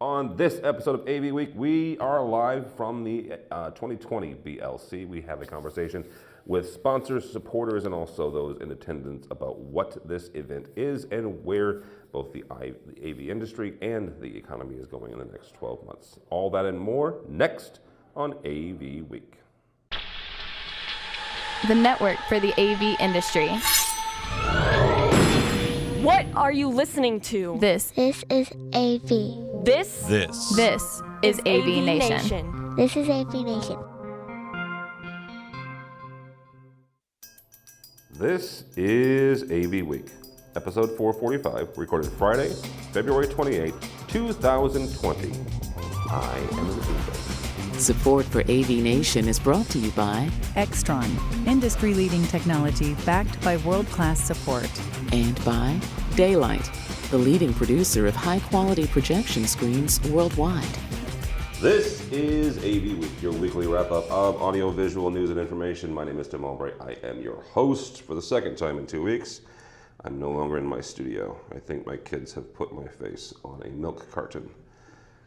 On this episode of AV Week, we are live from the 2020 BLC. We have a conversation with sponsors, supporters, and also those in attendance about what this event is and where both the AV industry and the economy is going in the next 12 months. All that and more next on AV Week. The network for the AV industry. What are you listening to? This is AV. This is AVNation. This is AVNation. This is AV Week, episode 445, recorded Friday, February 28, 2020. I am the Tuesday. Support for AVNation is brought to you by Extron, industry-leading technology backed by world-class support. And by Daylight, the leading producer of high-quality projection screens worldwide. This is AV Week, your weekly wrap-up of audio-visual news and information. My name is Tim Albright. I am your host for the second time in 2 weeks. I'm no longer in my studio. I think my kids have put my face on a milk carton.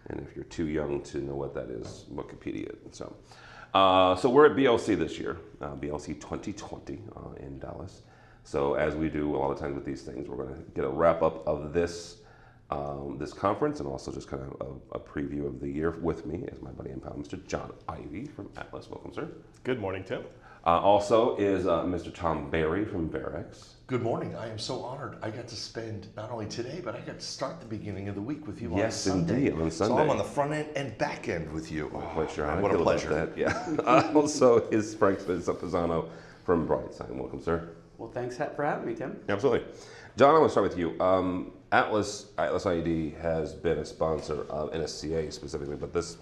And if you're too young to know what that is, Wikipedia it. So we're at BLC this year, BLC 2020 in Dallas. So as we do a lot of times with these things, we're going to get a wrap up of this this conference and also just kind of a preview of the year. With me is my buddy and pal, Mr. John Ivy from Atlas. Welcome, sir. Good morning, Tim. Also is Mr. Tom Barry from Varex. Good morning. I am so honored. I got to spend not only today, but I got to start the beginning of the week with you on Sunday. Indeed, on Sunday. So I'm on the front end and back end with you. I'm quite sure. What a pleasure. That. Yeah. Also is Frank Pisano from Brightside. Welcome, sir. Well, thanks for having me, Tim. Absolutely. John, I want to start with you. Atlas IED has been a sponsor of NSCA specifically, but this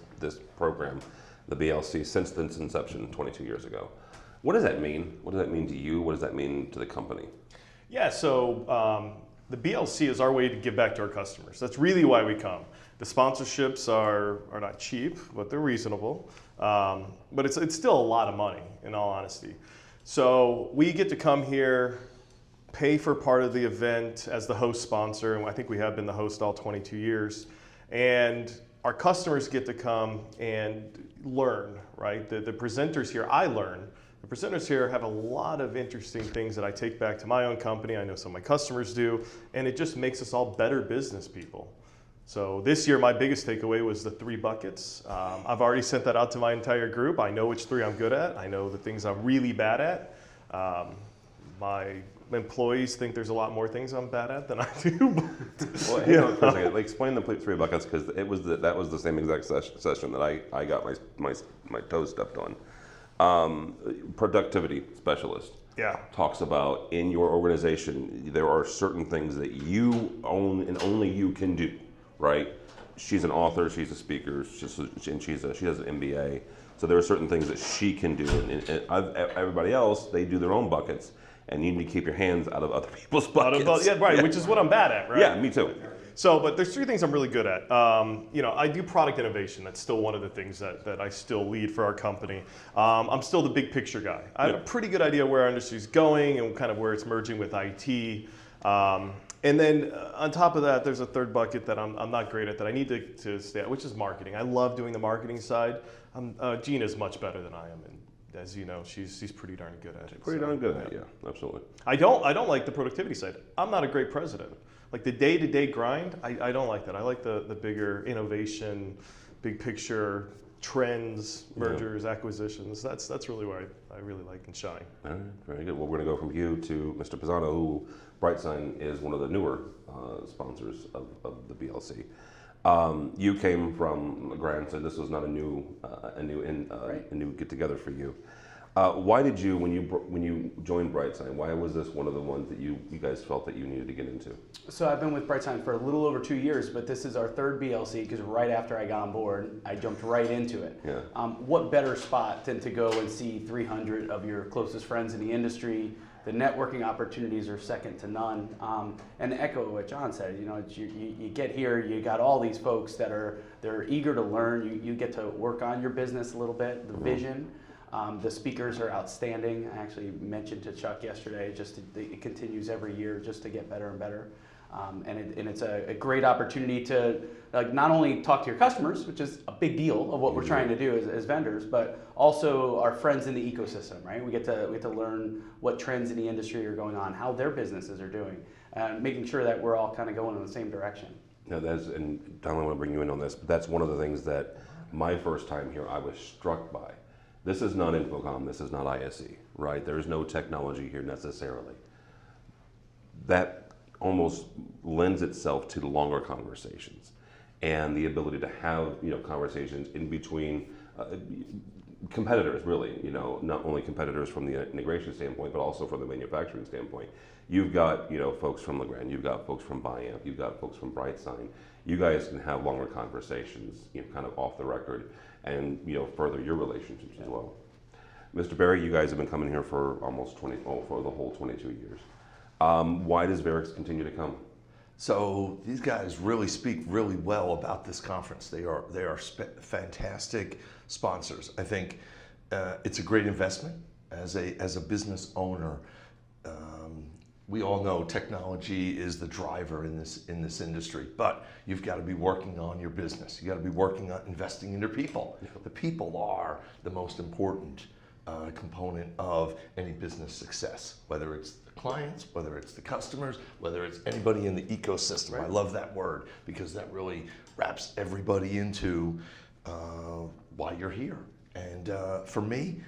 program, the BLC, since its inception 22 years ago. What does that mean? What does that mean to you? What does that mean to the company? Yeah, so the BLC is our way to give back to our customers. That's really why we come. The sponsorships are not cheap, but they're reasonable. But it's still a lot of money, in all honesty. So we get to come here, pay for part of the event as the host sponsor, and I think we have been the host all 22 years. And our customers get to come and learn, right? The presenters here, I learn. The presenters here have a lot of interesting things that I take back to my own company. I know some of my customers do, and it just makes us all better business people. So this year, my biggest takeaway was the 3 buckets. I've already sent that out to my entire group. I know which 3 I'm good at. I know the things I'm really bad at. My employees think there's a lot more things I'm bad at than I do. Well, hang on for a second. Explain the 3 buckets, because that was the same exact session that I got my toes stepped on. Productivity specialist talks about in your organization there are certain things that you own and only you can do, right? She's an author, she's a speaker, she has an MBA, so there are certain things that she can do, and everybody else, they do their own buckets, and you need to keep your hands out of other people's buckets. Which is what I'm bad at, right? Yeah, me too. So, but there's 3 things I'm really good at. I do product innovation. That's still one of the things that I still lead for our company. I'm still the big picture guy. I have a pretty good idea where our industry is going and kind of where it's merging with IT. And then on top of that, there's a 3rd bucket that I'm not great at that I need to stay at, which is marketing. I love doing the marketing side. Gina's much better than I am, and as you know, she's pretty darn good at it. Pretty darn good at it, yeah, absolutely. I don't like the productivity side. I'm not a great president. Like the day-to-day grind, I don't like that. I like the bigger innovation, big picture, trends, mergers, acquisitions. That's really where I really like and shine. All right, very good. Well, we're going to go from you to Mr. Pisano, who Brightside is one of the newer sponsors of the BLC. You came from LeGrand, so this was not a new get together for you. Why did you, when you joined Brightside, why was this one of the ones that you guys felt that you needed to get into? So I've been with Brightside for a little over 2 years, but this is our 3rd BLC because right after I got on board, I jumped right into it. Yeah. What better spot than to go and see 300 of your closest friends in the industry? The networking opportunities are second to none. And to echo what John said, you get here, you got all these folks they're eager to learn. You get to work on your business a little bit, the vision. The speakers are outstanding. I actually mentioned to Chuck yesterday, it continues every year just to get better and better. And it's a great opportunity to not only talk to your customers, which is a big deal of what we're trying to do as vendors, but also our friends in the ecosystem, right? We get to learn what trends in the industry are going on, how their businesses are doing, and making sure that we're all kind of going in the same direction. Now and Don, I want to bring you in on this, but that's one of the things that my first time here I was struck by. This is not Infocom, this is not ISE, right? There's no technology here necessarily. That almost lends itself to the longer conversations and the ability to have conversations in between competitors, really. Not only competitors from the integration standpoint, but also from the manufacturing standpoint. You've got folks from Legrand, you've got folks from Biamp, you've got folks from BrightSign. You guys can have longer conversations, kind of off the record, and further your relationships as well. Mr. Berry, you guys have been coming here for almost for the whole 22 years. Why does Verix continue to come? So these guys really speak really well about this conference. They are fantastic sponsors. I think it's a great investment as a business owner. We all know technology is the driver in this industry, but you've got to be working on your business. You got to be working on investing in your people. The people are the most important component of any business success, whether it's the clients, whether it's the customers, whether it's anybody in the ecosystem. Right. I love that word because that really wraps everybody into why you're here. And for me,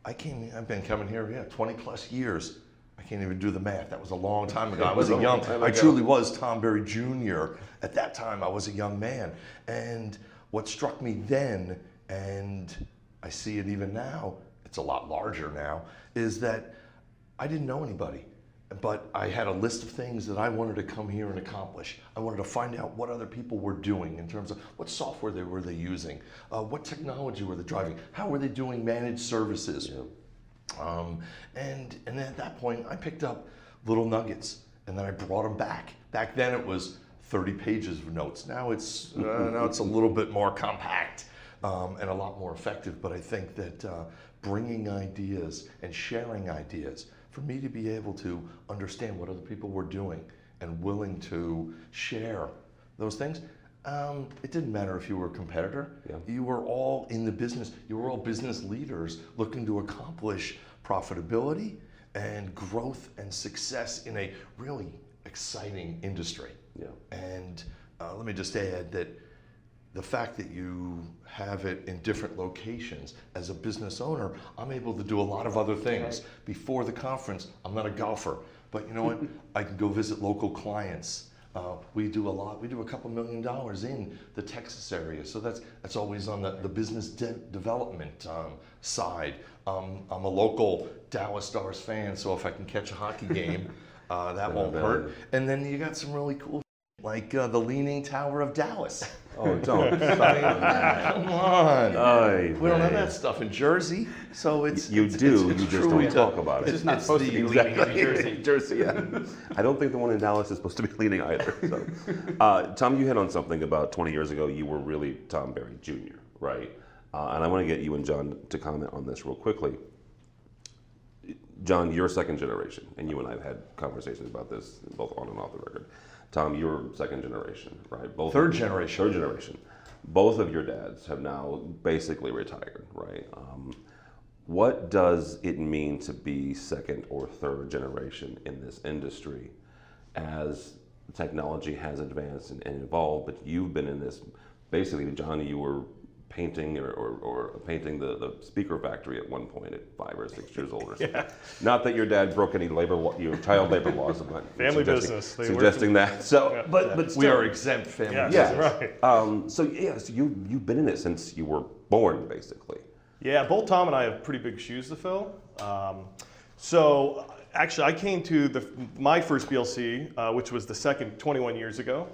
I've been coming here 20 plus years. I can't even do the math. That was a long time ago. I truly was Tom Berry Jr. At that time, I was a young man. And what struck me then, and I see it even now, it's a lot larger now, is that I didn't know anybody. But I had a list of things that I wanted to come here and accomplish. I wanted to find out what other people were doing in terms of what software were they using, what technology were they driving, how were they doing managed services. Yeah. And at that point, I picked up little nuggets, and then I brought them back. Back then, it was 30 pages of notes. Now it's a little bit more compact and a lot more effective. But I think that bringing ideas and sharing ideas, for me to be able to understand what other people were doing and willing to share those things. It didn't matter if you were a competitor. Yeah. You were all in the business. You were all business leaders looking to accomplish profitability and growth and success in a really exciting industry. Yeah. And let me just add that the fact that you have it in different locations, as a business owner, I'm able to do a lot of other things. Right. Before the conference, I'm not a golfer, but you know what? I can go visit local clients. We do a lot. We do a couple $1 million in the Texas area, so that's always on the business development side. I'm a local Dallas Stars fan, so if I can catch a hockey game, that won't hurt. And then you got some really cool, like the Leaning Tower of Dallas. Oh, don't. Come on. We don't have that stuff in Jersey, so it's... You do, you just don't talk about it. It's just not supposed to be leaning in Jersey. Jersey, yeah. I don't think the one in Dallas is supposed to be leaning either. So. Tom, you hit on something about 20 years ago. You were really Tom Berry Jr., right? And I want to get you and John to comment on this real quickly. John, you're second generation, and you and I have had conversations about this, both on and off the record. Tom, you're second generation, right? Third generation. Third generation. Both of your dads have now basically retired, right? What does it mean to be second or third generation in this industry as technology has advanced and evolved, but you've been in this, basically, John, you were painting or painting the speaker factory at one point at 5 or 6 years old or something. Yeah. Not that your dad broke any child labor laws. I'm not family business. Suggesting that. So, yeah. but still, we are exempt family. Yes, right. So you've been in it since you were born, basically. Yeah, both Tom and I have pretty big shoes to fill. So actually, I came to my first BLC, which was the second 21 years ago.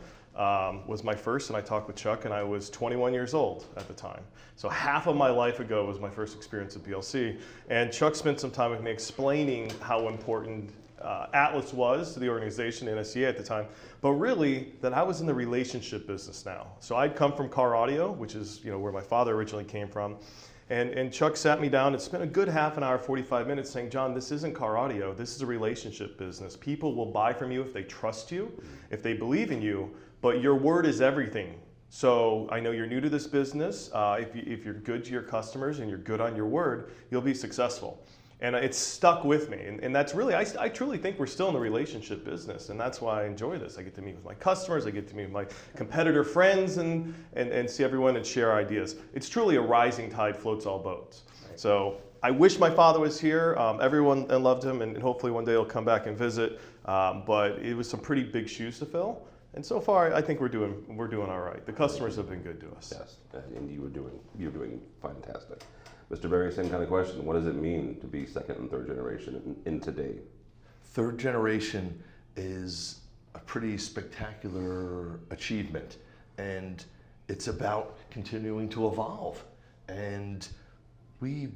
Was my first, and I talked with Chuck, and I was 21 years old at the time. So half of my life ago was my first experience at BLC. And Chuck spent some time with me explaining how important Atlas was to the organization, NSCA at the time, but really that I was in the relationship business now. So I'd come from car audio, which is where my father originally came from. And Chuck sat me down and spent a good half an hour, 45 minutes saying, John, this isn't car audio. This is a relationship business. People will buy from you if they trust you, if they believe in you, but your word is everything. So I know you're new to this business. If you're good to your customers and you're good on your word, you'll be successful. And it's stuck with me. And that's really, I truly think we're still in the relationship business. And that's why I enjoy this. I get to meet with my customers. I get to meet with my competitor friends and see everyone and share ideas. It's truly a rising tide floats all boats. So I wish my father was here. Everyone loved him, and hopefully one day he'll come back and visit. But it was some pretty big shoes to fill. And so far, I think we're doing all right. The customers have been good to us. Yes, and you're doing fantastic. Mr. Berry, same kind of question. What does it mean to be second and third generation in today? Third generation is a pretty spectacular achievement, and it's about continuing to evolve. And we're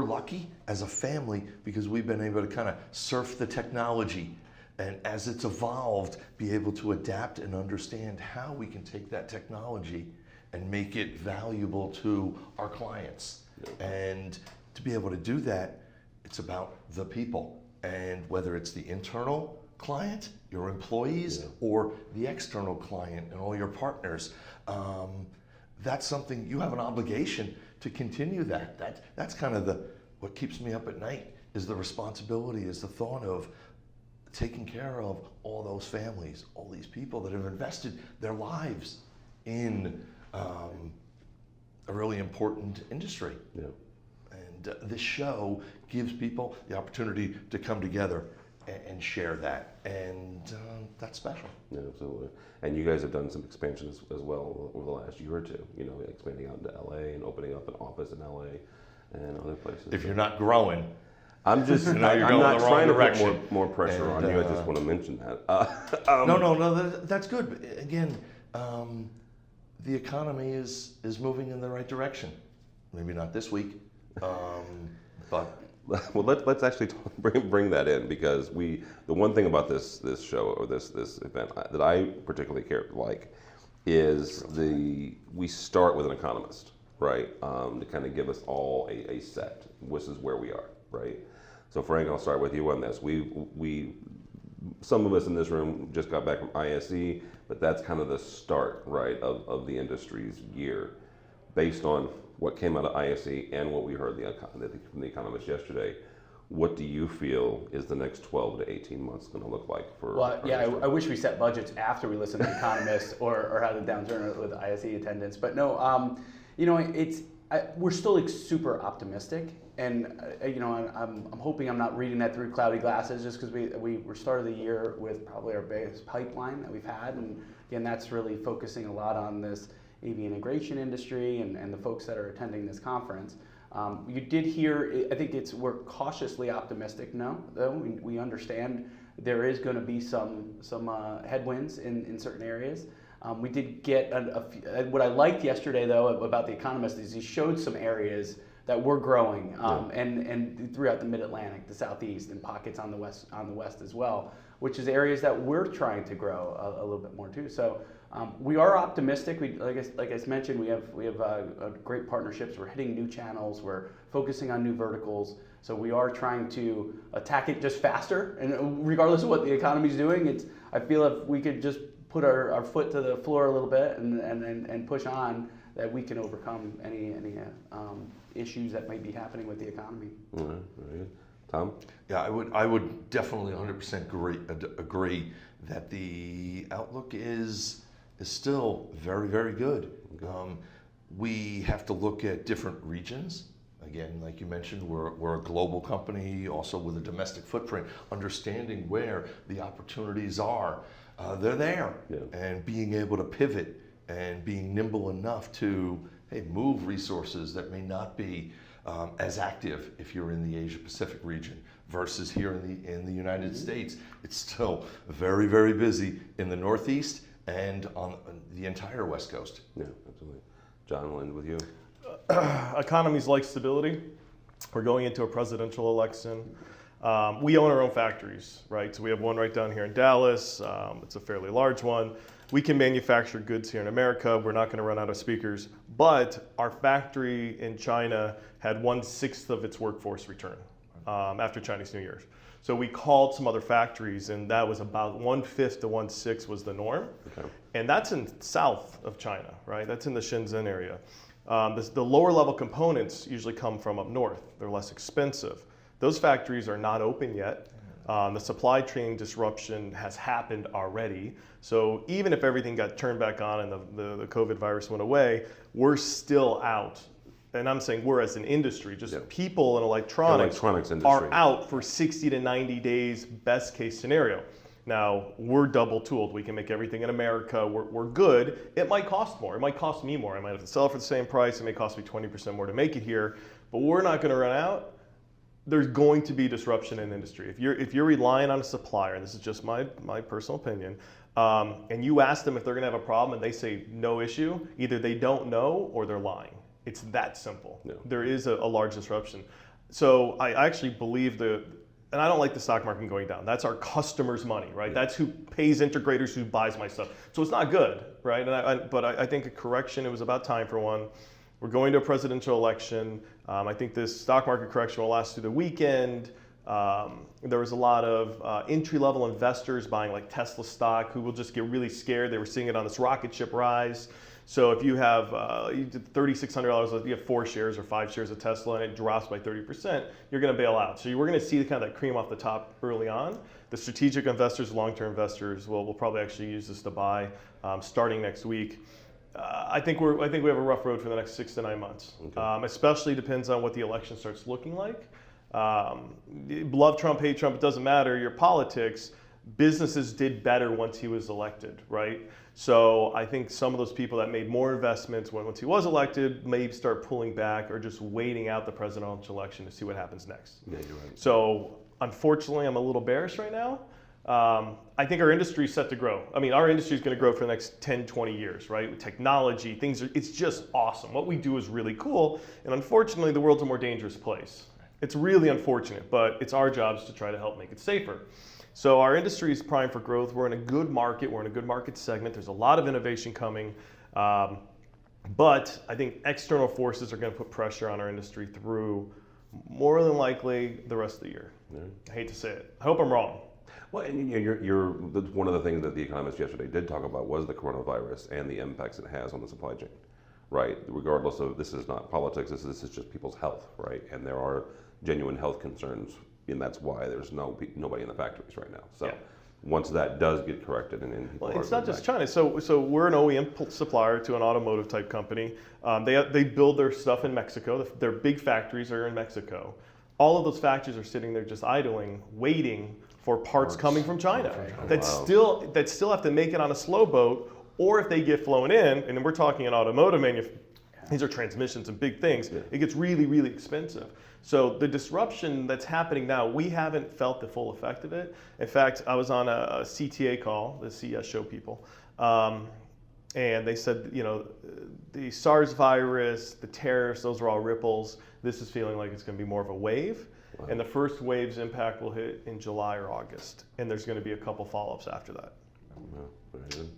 lucky as a family because we've been able to kind of surf the technology, and as it's evolved, be able to adapt and understand how we can take that technology and make it valuable to our clients. And to be able to do that, it's about the people. And whether it's the internal client, your employees, or the external client and all your partners, that's something you have an obligation to continue that. That's kind of what keeps me up at night, is the responsibility, is the thought of taking care of all those families, all these people that have invested their lives in a really important industry. Yeah. And this show gives people the opportunity to come together and share that, and that's special. Yeah, absolutely. And you guys have done some expansion as well over the last year or two, expanding out into LA and opening up an office in LA and other places. If you're not growing, I'm just, I'm not trying to put more pressure on you. I just want to mention that. No, that's good. But again, the economy is moving in the right direction. Maybe not this week, but well, let's actually bring that in, because the one thing about this show or this event that I particularly is we start with an economist, right? To kind of give us all a set. This is where we are, right? So Frank, I'll start with you on this. Some of us in this room just got back from ISE, but that's kind of the start, right, of the industry's year. Based on what came out of ISE and what we heard from the economists yesterday, what do you feel is the next 12 to 18 months going to look like for? Well, yeah, I wish we set budgets after we listened to the economists or had a downturn with ISE attendance. But no, we're still super optimistic, and I'm hoping I'm not reading that through cloudy glasses, just because we started the year with probably our biggest pipeline that we've had, and again, that's really focusing a lot on this AV integration industry and the folks that are attending this conference. You did hear, I think we're cautiously optimistic. No, though we understand there is going to be some headwinds in certain areas. We did get what I liked yesterday, though, about the economist is he showed some areas that were growing, and throughout the Mid-Atlantic, the Southeast, and pockets on the West as well, which is areas that we're trying to grow a little bit more too. So we are optimistic. Like I mentioned, we have great partnerships. We're hitting new channels. We're focusing on new verticals. So we are trying to attack it just faster. And regardless of what the economy's doing, I feel if we could just put our foot to the floor a little bit and push on, that we can overcome any issues that might be happening with the economy. All right, very good. Tom? Yeah, I would definitely 100% agree that the outlook is still very, very good. We have to look at different regions. Again, like you mentioned, we're a global company, also with a domestic footprint, understanding where the opportunities are. They're there, and being able to pivot and being nimble enough to move resources that may not be as active if you're in the Asia Pacific region versus here in the United States. It's still very, very busy in the Northeast and on the entire West Coast. Yeah, absolutely. John, I'll end with you. Economies like stability. We're going into a presidential election. We own our own factories, right? So we have one right down here in Dallas. It's a fairly large one. We can manufacture goods here in America. We're not going to run out of speakers. But our factory in China had 1/6 of its workforce return after Chinese New Year's. So we called some other factories, and that was about 1/5 to 1/6 was the norm. Okay. And that's in south of China, right? That's in the Shenzhen area. The lower level components usually come from up north. They're less expensive. Those factories are not open yet. The supply chain disruption has happened already. So even if everything got turned back on and the COVID virus went away, we're still out. And I'm saying we're as an industry, just people in electronics industry are out for 60 to 90 days, best case scenario. Now, we're double tooled. We can make everything in America. We're good. It might cost more. It might cost me more. I might have to sell it for the same price. It may cost me 20% more to make it here. But we're not going to run out. There's going to be disruption in the industry. If you're relying on a supplier, and this is just my personal opinion, and you ask them if they're going to have a problem and they say no issue, either they don't know or they're lying. It's that simple. Yeah. There is a large disruption. So I actually believe and I don't like the stock market going down. That's our customers' money, right? Yeah. That's who pays integrators, who buys my stuff. So it's not good, right? But I think a correction, it was about time for one. We're going to a presidential election. I think this stock market correction will last through the weekend. There was a lot of entry-level investors buying like Tesla stock who will just get really scared. They were seeing it on this rocket ship rise. So if you have you did $3,600, you have 4 shares or 5 shares of Tesla and it drops by 30%, you're going to bail out. So we're going to see kind of that cream off the top early on. The strategic investors, long-term investors will probably actually use this to buy starting next week. I think we have a rough road for the next 6 to 9 months. Okay. Especially depends on what the election starts looking like. Love Trump, hate Trump, it doesn't matter. Your politics, businesses did better once he was elected, right? So I think some of those people that made more investments once he was elected may start pulling back or just waiting out the presidential election to see what happens next. Yeah, you're right. So unfortunately, I'm a little bearish right now. I think our industry is set to grow. I mean, our industry is going to grow for the next 10, 20 years, right? With technology, it's just awesome. What we do is really cool. And unfortunately, the world's a more dangerous place. It's really unfortunate, but it's our jobs to try to help make it safer. So our industry is primed for growth. We're in a good market. We're in a good market segment. There's a lot of innovation coming. But I think external forces are going to put pressure on our industry through more than likely the rest of the year. Yeah. I hate to say it. I hope I'm wrong. Well, and you're one of the things that the economists yesterday did talk about was the coronavirus and the impacts it has on the supply chain, right? Regardless of, this is not politics, this is just people's health, right? And there are genuine health concerns, and that's why there's nobody in the factories right now. So once that does get corrected, and people it's not just China. So we're an OEM supplier to an automotive type company. They build their stuff in Mexico. Their big factories are in Mexico. All of those factories are sitting there just idling, waiting for parts coming from China that still have to make it on a slow boat, or if they get flown in, and then we're talking an automotive manufacturer, these are transmissions and big things, it gets really, really expensive. So the disruption that's happening now, we haven't felt the full effect of it. In fact, I was on a CTA call, the CES show people, and they said, the SARS virus, the tariffs, those are all ripples. This is feeling like it's going to be more of a wave. Wow. And the first wave's impact will hit in July or August. And there's going to be a couple follow-ups after that. Very good.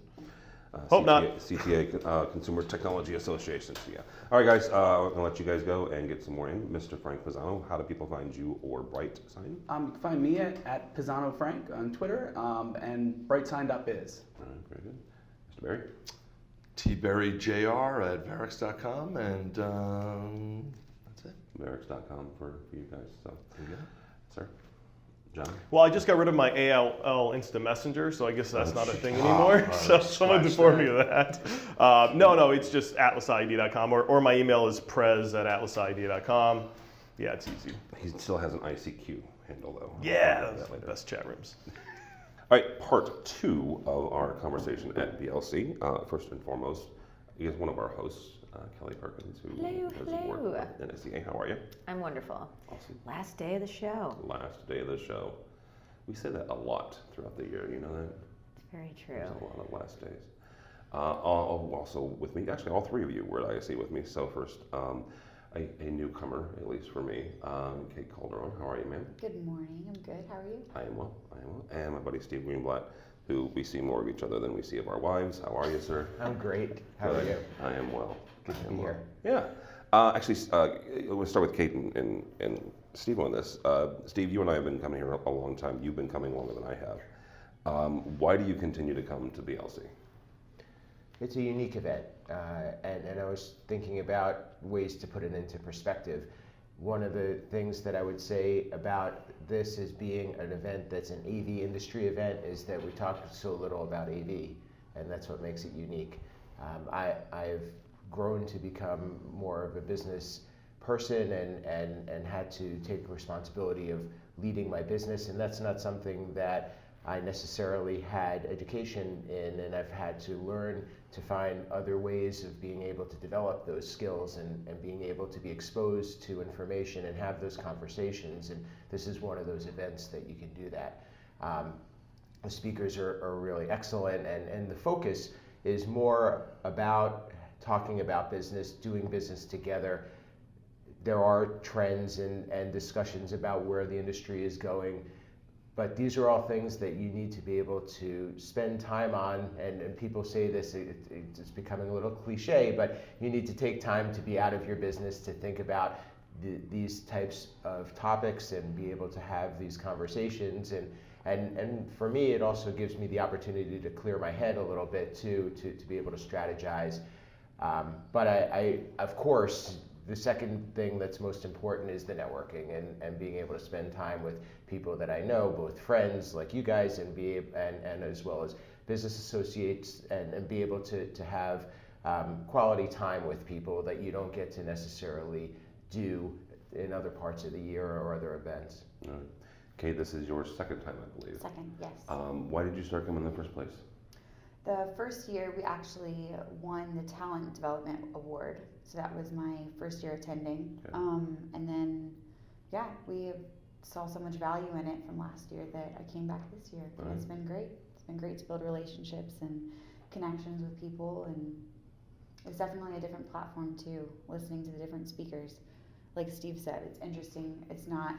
Hope not. CTA, Consumer Technology Association. Yeah. All right, guys, I'm going to let you guys go and get some more in. Mr. Frank Pisano, how do people find you or Bright Sign? You can find me at Pisano Frank on Twitter and brightsign.biz. All right, very good. Mr. Barry? tberryjr at varix.com, and that's it. Varix.com for you guys. So, sir, John. Well, I just got rid of my AOL Instant Messenger, so I guess that's not a thing anymore. So someone informed me of that. No, it's just atlasid.com, or my email is prez@atlasid.com. Yeah, it's easy. He still has an ICQ handle though. Yeah, that's the best chat rooms. All right, part 2 of our conversation at BLC. First and foremost, is one of our hosts, Kelly Perkins, who does work at NSCA. How are you? I'm wonderful. Awesome. Last day of the show. Last day of the show. We say that a lot throughout the year, you know that? It's very true. There's a lot of last days. Also with me, actually all 3 of you were at ISC with me. So first, a newcomer, at least for me, Kate Calderon. How are you, ma'am? Good morning. I'm good. How are you? I am well. And my buddy Steve Greenblatt, who we see more of each other than we see of our wives. How are you, sir? I'm great. How are Good. you? I am well. Good to I be am well. here. Yeah. Actually, we'll start with Kate and Steve on this. Steve, you and I have been coming here a long time. You've been coming longer than I have. Why do you continue to come to BLC? It's a unique event, and I was thinking about ways to put it into perspective. One of the things that I would say about this as being an event that's an AV industry event is that we talk so little about AV, and that's what makes it unique. I've grown to become more of a business person and had to take responsibility of leading my business, and that's not something that I necessarily had education in, and I've had to learn to find other ways of being able to develop those skills and being able to be exposed to information and have those conversations, and this is one of those events that you can do that. The speakers are really excellent, and the focus is more about talking about business, doing business together. There are trends and discussions about where the industry is going, but these are all things that you need to be able to spend time on, and people say this, it's becoming a little cliche, but you need to take time to be out of your business to think about these types of topics and be able to have these conversations. And for me, it also gives me the opportunity to clear my head a little bit too, to be able to strategize. But I, of course, the second thing that's most important is the networking and being able to spend time with people that I know, both friends like you guys and as well as business associates, and be able to have quality time with people that you don't get to necessarily do in other parts of the year or other events. All right. Kate, this is your second time, I believe. Second, yes. Why did you start coming in the first place? The first year we actually won the Talent Development Award, so that was my first year attending. Okay. And then, yeah, we saw so much value in it from last year that I came back this year. And Right. it's been great. It's been great to build relationships and connections with people, and it's definitely a different platform too, listening to the different speakers. Like Steve said, it's interesting. It's not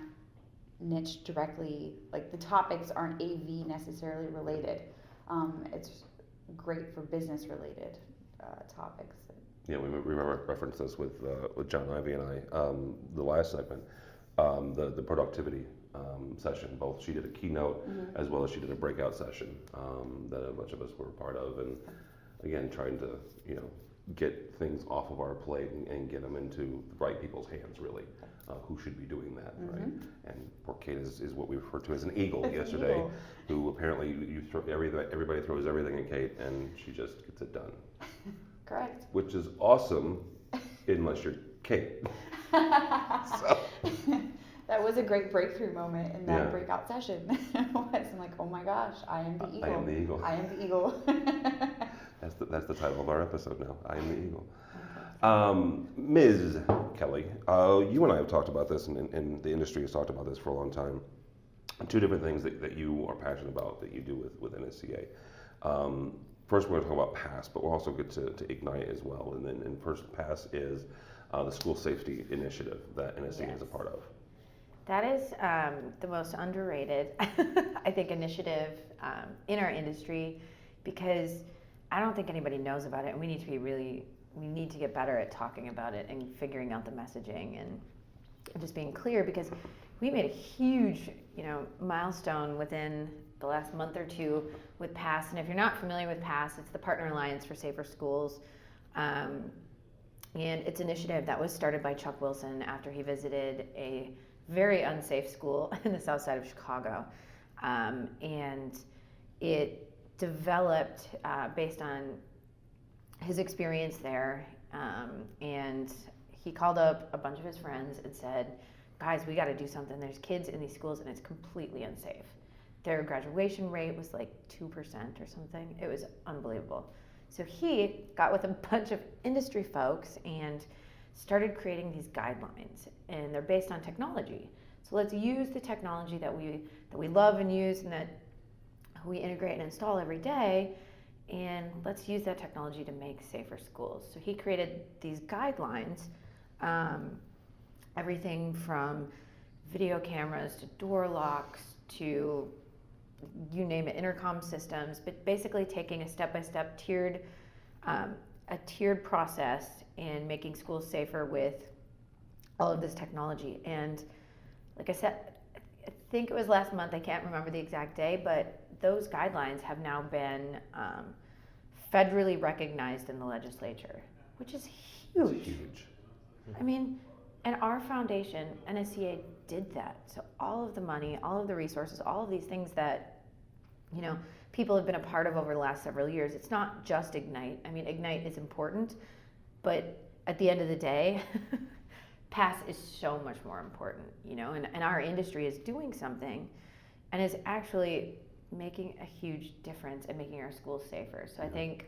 niche directly, like the topics aren't AV necessarily related. It's great for business related topics. Yeah, we referenced this with John Ivy and I, the last segment, the productivity session. Both she did a keynote as well as she did a breakout session that a bunch of us were a part of, and again trying to get things off of our plate and get them into the right people's hands, really, who should be doing that, right? And poor Kate is what we refer to as an eagle yesterday, who apparently everybody throws everything at Kate and she just gets it done. Correct. Which is awesome, unless you're Kate. So. That was a great breakthrough moment in that Yeah. breakout session. I'm like, oh my gosh, I am the eagle. I am the eagle. I am the eagle. That's the title of our episode now. I am the eagle. Ms. Kelly, you and I have talked about this, and the industry has talked about this for a long time. Two different things that you are passionate about that you do with NSCA. First, we're going to talk about PASS, but we're also good to Ignite as well. And first, PASS is the school safety initiative that NSCA is a part of. That is the most underrated, I think, initiative in our industry, because I don't think anybody knows about it, and we need to get better at talking about it and figuring out the messaging and just being clear, because we made a huge, milestone within the last month or two with PASS. And if you're not familiar with PASS, it's the Partner Alliance for Safer Schools. And it's an initiative that was started by Chuck Wilson after he visited a very unsafe school in the south side of Chicago. And it developed based on his experience there. And he called up a bunch of his friends and said, guys, we got to do something. There's kids in these schools and it's completely unsafe. Their graduation rate was like 2% or something. It was unbelievable. So he got with a bunch of industry folks and started creating these guidelines, and they're based on technology. So let's use the technology that we love and use and that we integrate and install every day, and let's use that technology to make safer schools. So he created these guidelines, everything from video cameras to door locks to you name it, intercom systems, but basically taking a step-by-step tiered process and making schools safer with all of this technology. And like I said, I think it was last month, I can't remember the exact day, but those guidelines have now been federally recognized in the legislature, which is huge. It's huge. I mean, and our foundation, NSCA, did that. So all of the money, all of the resources, all of these things that, you know, people have been a part of over the last several years. It's not just Ignite. I mean, Ignite is important, but at the end of the day, PASS is so much more important, you know, and our industry is doing something and is actually making a huge difference and making our schools safer. So I think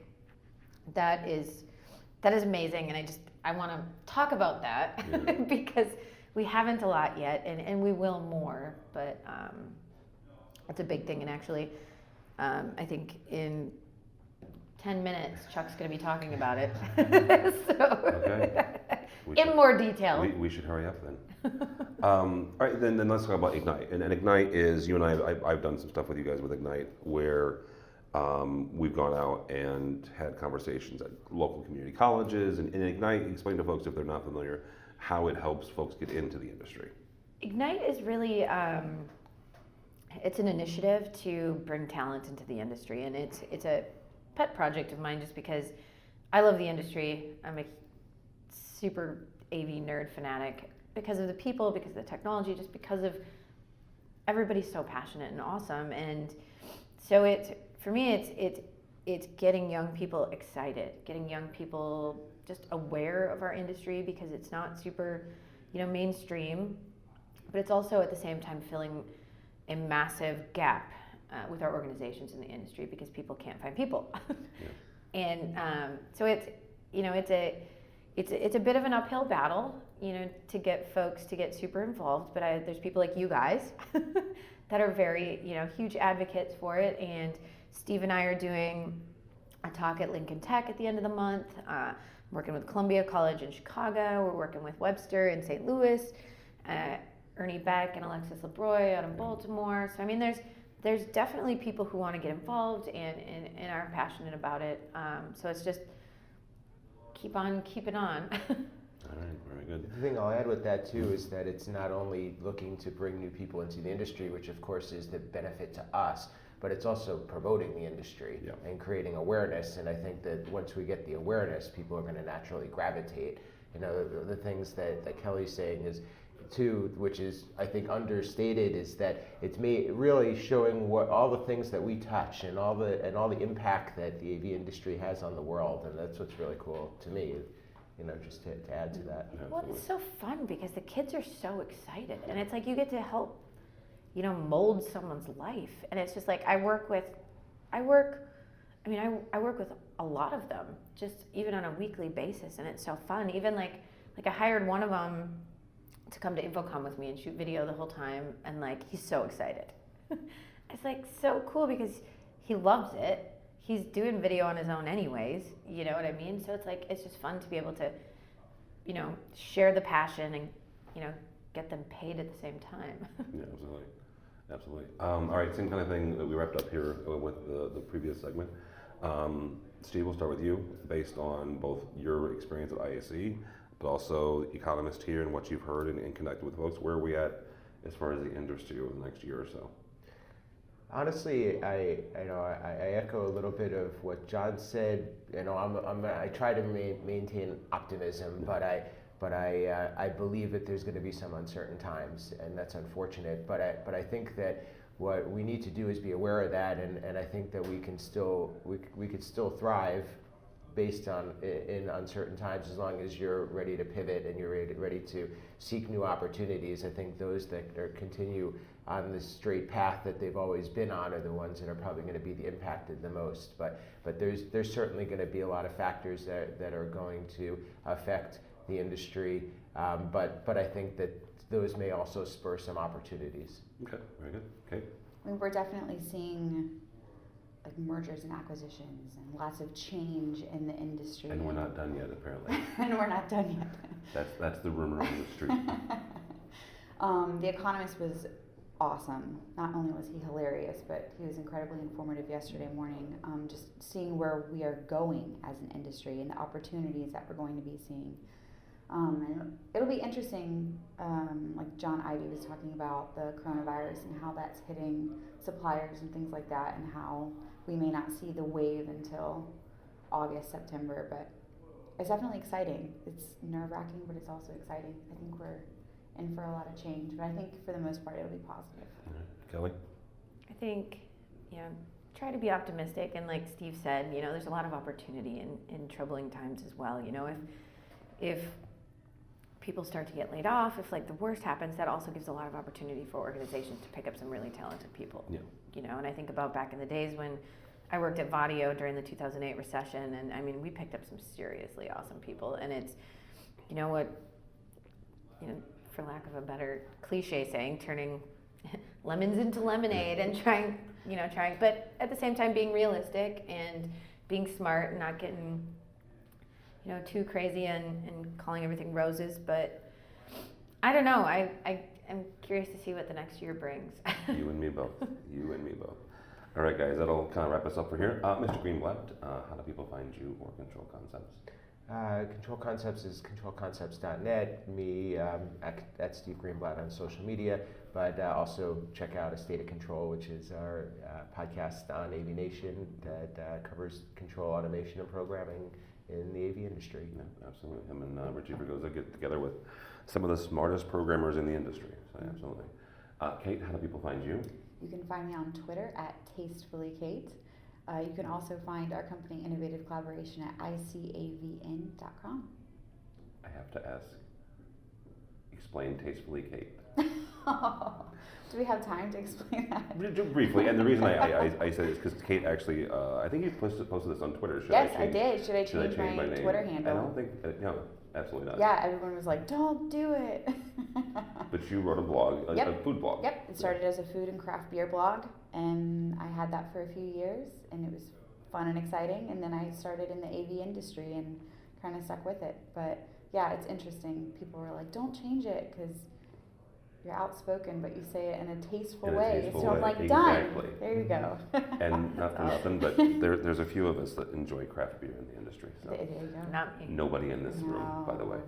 that is amazing, and I want to talk about that because we haven't a lot yet, and we will more, but it's a big thing. And actually, I think in 10 minutes, Chuck's going to be talking about it. In more detail. We should hurry up then. All right, then let's talk about Ignite. And Ignite is, you and I've done some stuff with you guys with Ignite where we've gone out and had conversations at local community colleges. And Ignite, explain to folks if they're not familiar, how it helps folks get into the industry. Ignite is really, it's an initiative to bring talent into the industry. And it's a pet project of mine just because I love the industry. I'm a super AV nerd fanatic because of the people, because of the technology, just because of everybody's so passionate and awesome. And so for me, it's getting young people excited, getting young people just aware of our industry because it's not super, you know, mainstream, but it's also at the same time filling a massive gap with our organizations in the industry because people can't find people. And so it's a bit of an uphill battle, you know, to get folks to get super involved, but there's people like you guys that are very, you know, huge advocates for it. And Steve and I are doing a talk at Lincoln Tech at the end of the month. I'm working with Columbia College in Chicago. We're working with Webster in St. Louis, Ernie Beck and Alexis LeBroy out in Baltimore. So I mean, there's definitely people who want to get involved and are passionate about it. So it's just keep on keeping on. All right, very good. The thing I'll add with that too is that it's not only looking to bring new people into the industry, which of course is the benefit to us, but it's also promoting the industry and creating awareness. And I think that once we get the awareness, people are going to naturally gravitate. You know, the things that Kelly's saying is too, which is I think understated, is that it's really showing what all the things that we touch and all the impact that the AV industry has on the world, and that's what's really cool to me. You know, just to add to that. Well, it's so fun because the kids are so excited, and it's like you get to help, you know, mold someone's life, and it's just like I work with a lot of them, just even on a weekly basis, and it's so fun. Even like I hired one of them to come to InfoComm with me and shoot video the whole time, and like he's so excited. It's like so cool because he loves it. He's doing video on his own anyways, you know what I mean? So it's like, it's just fun to be able to, you know, share the passion and, you know, get them paid at the same time. Yeah, absolutely. Absolutely. All right, same kind of thing that we wrapped up here with the previous segment. Steve, we'll start with you, based on both your experience at IAC, but also economist here and what you've heard and connected with folks. Where are we at as far as the industry over the next year or so? Honestly, I echo a little bit of what John said. You know, I try to maintain optimism, but I believe that there's going to be some uncertain times, and that's unfortunate. But I think that what we need to do is be aware of that, and I think that we could still thrive based on in uncertain times, as long as you're ready to pivot and you're ready to seek new opportunities. I think those that continue on the straight path that they've always been on are the ones that are probably going to be impacted the most. But there's certainly going to be a lot of factors that are going to affect the industry. But I think that those may also spur some opportunities. Okay, very good. Okay. I mean, we're definitely seeing like mergers and acquisitions and lots of change in the industry. And we're not done yet, apparently. And we're not done yet. That's the rumor on the street. The Economist was awesome. Not only was he hilarious, but he was incredibly informative yesterday morning. Just seeing where we are going as an industry and the opportunities that we're going to be seeing. And it'll be interesting, like John Ivey was talking about the coronavirus and how that's hitting suppliers and things like that, and how we may not see the wave until August, September, but it's definitely exciting. It's nerve-wracking, but it's also exciting. I think we're in for a lot of change, but I think for the most part it'll be positive. Kelly? I think, try to be optimistic, and like Steve said, there's a lot of opportunity in troubling times as well. If people start to get laid off, if like the worst happens, that also gives a lot of opportunity for organizations to pick up some really talented people. Yeah. And I think about back in the days when I worked at Vadio during the 2008 recession, and I mean, we picked up some seriously awesome people, and it's, for lack of a better cliche saying, turning lemons into lemonade and trying, but at the same time being realistic and being smart and not getting, too crazy and calling everything roses. But I don't know. I'm curious to see what the next year brings. You and me both. You and me both. All right, guys, that'll kind of wrap us up for here. Mr. Greenblatt, how do people find you or Control Concepts? Control Concepts is controlconcepts.net, me at Steve Greenblatt on social media, but also check out A State of Control, which is our podcast on AVNation that covers control automation and programming in the AV industry. Yeah, absolutely. Him and Richie Vergoza get together with some of the smartest programmers in the industry. So absolutely. Kate, how do people find you? You can find me on Twitter at TastefullyKate. You can also find our company Innovative Collaboration at icavn.com. I have to ask, explain Tastefully Kate. Do we have time to explain that? Briefly, and the reason I said it is because Kate actually, I think you posted this on Twitter. Yes, I did. Should I change my Twitter handle? I don't think, no, absolutely not. Yeah, everyone was like, don't do it. But you wrote a blog, a food blog. Yep, it started as a food and craft beer blog, and I had that for a few years, and it was fun and exciting, and then I started in the AV industry and kind of stuck with it. But yeah, it's interesting. People were like, don't change it, because you're outspoken, but you say it in a tasteful way. So I'm like, done. There you go. And not for nothing, but there's a few of us that enjoy craft beer in the industry. So there you go. Not me. Nobody in this room, by the way.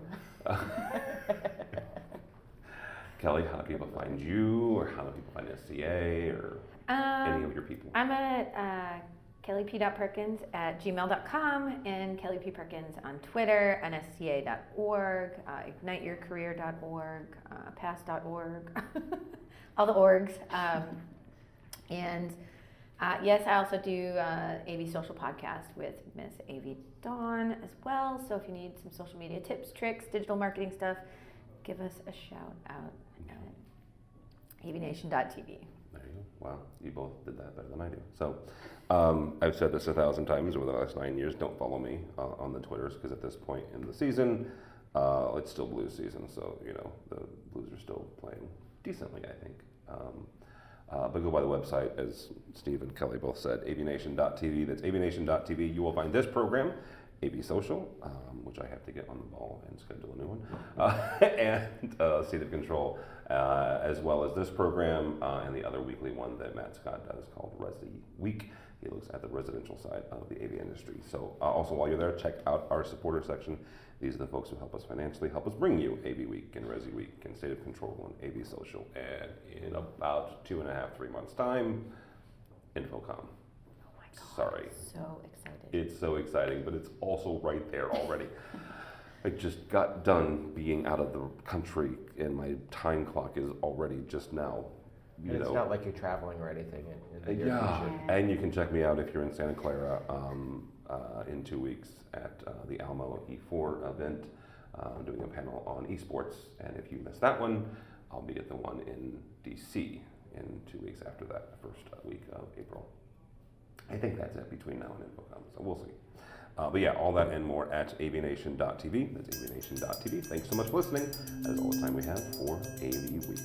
Kelly, how do people find you, or how do people find NSCA, or any of your people? I'm at kellyp.perkins at gmail.com and Kelly P. Perkins on Twitter, nsca.org, igniteyourcareer.org, pass.org, all the orgs. Yes, I also do AV Social Podcast with Miss AV Dawn as well. So if you need some social media tips, tricks, digital marketing stuff, give us a shout out at AVNation.tv. There you go. Wow, you both did that better than I do. So I've said this 1,000 times over the last 9 years. Don't follow me on the Twitters, because at this point in the season, it's still Blues season. So, the Blues are still playing decently, I think. But go by the website, as Steve and Kelly both said, AVNation.tv. That's AVNation.tv. You will find this program, AV Social, which I have to get on the ball and schedule a new one, and State of Control, as well as this program and the other weekly one that Matt Scott does called AVWeek. He looks at the residential side of the AV industry. So also while you're there, check out our supporter section. These are the folks who help us financially, help us bring you AVWeek and ResiWeek and State of Control and AV Social. And in about 2.5, 3 months' time, Infocom. Oh my God. Sorry. So excited. It's so exciting, but it's also right there already. I just got done being out of the country, and my time clock is already just now. It's not like you're traveling or anything. And you can check me out if you're in Santa Clara in 2 weeks at the Alamo E4 event. I'm doing a panel on esports, and if you miss that one, I'll be at the one in DC in 2 weeks after that, the first week of April. I think that's it between now and Infocom, so we'll see. But yeah, all that and more at avnation.tv. That's avnation.tv. Thanks so much for listening. That is all the time we have for AV Week.